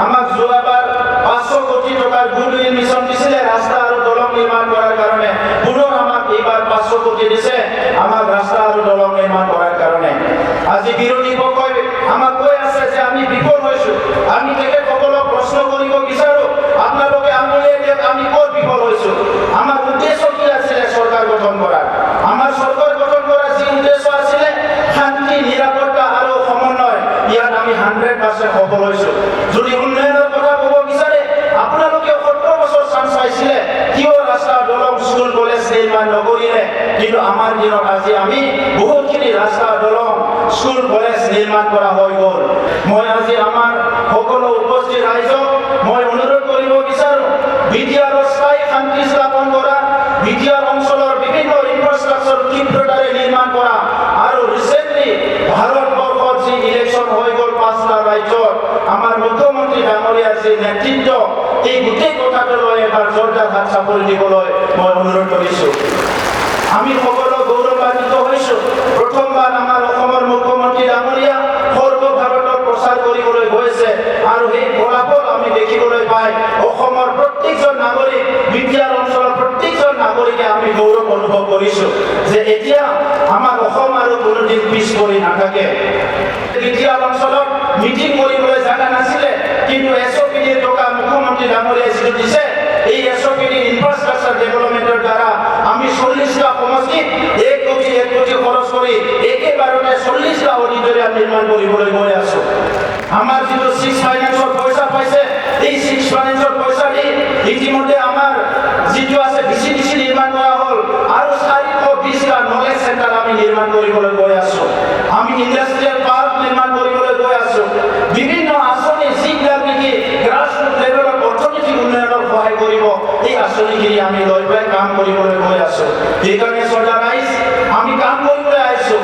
আমাক যোৱাবাৰ 500 কোটি টকাৰ গুডউইল মিছন দিছিলে ৰাস্তা আৰু দলং নিৰ্মাণ কৰাৰ কাৰণে। পুনৰ আমাক এইবাৰ 500 কোটি দিছে আমাক ৰাস্তা আৰু দলং নিৰ্মাণ কৰাৰ কাৰণে। আজি বিৰোধী পক্ষই আমাক কৈ আছে যে আমি বিফল হৈছো। আমি তেখেতসকলক প্ৰশ্ন কৰিব বিচাৰো, আপোনালোকে আঙুলিয়াই দিয়ক আমি ক'ত বিফল হৈছো। আমাৰ উদ্দেশ্য কি আছিলে চৰকাৰ গঠন কৰাৰ? আমাৰ চৰকাৰ গঠন কৰাৰ যি উদ্দেশ্য আছিলে শান্তি, নিৰাপত্তা আৰু সমন্বয়, ইয়াত আমি 100% সফল হৈছো। যদি উন্নয়নৰ কথা ক'ব বিচাৰে, আপোনালোকে 70 বছৰ চান্স পাইছিলে, কিয় ৰাস্তা, দলং, স্কুল, কলেজ নিৰ্মাণ নকৰিলে? কিন্তু আমাৰ দিনত আজি আমি বহুতখিনি ৰাস্তা, দলং, স্কুল, কলেজ নিৰ্মাণ কৰা হৈ গ'ল। মই আজি আমাৰ সকলো উপস্থিত ৰাইজক মই অনুৰোধ কৰিব বিচাৰো, বিটিআৰৰ স্থায়ী শান্তি স্থাপন কৰা, বিটিআৰ অঞ্চলৰ বিভিন্ন ইনফ্ৰাষ্ট্ৰাকচাৰ ক্ষিপ্ৰতাৰে নিৰ্মাণ কৰা আৰু ৰিচেণ্টলি ভাৰতবৰ্ষত যি ইলেকশ্যন হৈ গ'ল 5টা ৰাজ্যত, আমাৰ মুখ্যমন্ত্ৰী ডাঙৰীয়াৰ যি নেতৃত্ব, এই গোটেই কথাটো লৈ এবাৰ জোৰদাৰ হাত চাপৰি দিবলৈ মই অনুৰোধ কৰিছোঁ। আমি সকলো গৌৰৱান্বিত হৈছোঁ। প্ৰথমবাৰ আমাৰ অসমৰ মুখ্যমন্ত্ৰী ডাঙৰীয়া সৰ্বভাৰতত প্ৰচাৰ কৰিবলৈ গৈছে আৰু সেই ফলাফল আমি দেখিবলৈ পাই অসমৰ প্ৰত্যেকজন নাগৰিক, বিটিআৰ অঞ্চলৰ প্ৰত্যেকজন নাগৰিকে আমি গৌৰৱ অনুভৱ কৰিছোঁ যে এতিয়া আমাৰ অসম আৰু কোনোদিন পিছ পৰি নাথাকে। বিটিআৰ অঞ্চলত মিটিং কৰিবলৈ জাগা নাছিলে, কিন্তু এছঅ'পিডিৰ টকা মুখ্যমন্ত্ৰী ডাঙৰীয়াই যিটো দিছে, এই এছঅ'পিডি ইনফ্ৰাষ্ট্ৰাকচাৰ ডেভেলপমেণ্টৰ দ্বাৰা আমি 40টা সমষ্টিত 1 কোটি খৰচ কৰি একেবাৰতে 40টা অডিটৰিয়াম নিৰ্মাণ কৰিবলৈ গৈ আছো। আমাৰ যিটো 6 ফাইনেন্সৰ পইচা পাইছে, এই 6 ফাইনেন্সৰ পইচা দি ইতিমধ্যে আমাৰ যিটো আছে ডিচিডিচি নিৰ্মাণ কৰা হ'ল আৰু 420টা নলেজ চেণ্টাৰ আমি নিৰ্মাণ কৰিবলৈ গৈ আছো। আমি ইণ্ডাষ্ট্ৰিয়েল পাৰ্ক নিৰ্মাণ কৰিবলৈ গৈ আছো। বিভিন্ন আঁচনি যিবিলাক নেকি গ্ৰাছৰুট লেভেলত অৰ্থনৈতিক উন্নয়নত সহায় কৰিব, এই আঁচনিখিনি আমি লৈ পেলাই কাম কৰিবলৈ গৈ আছো। সেইকাৰণে চৰ্দাৰ ৰাইজ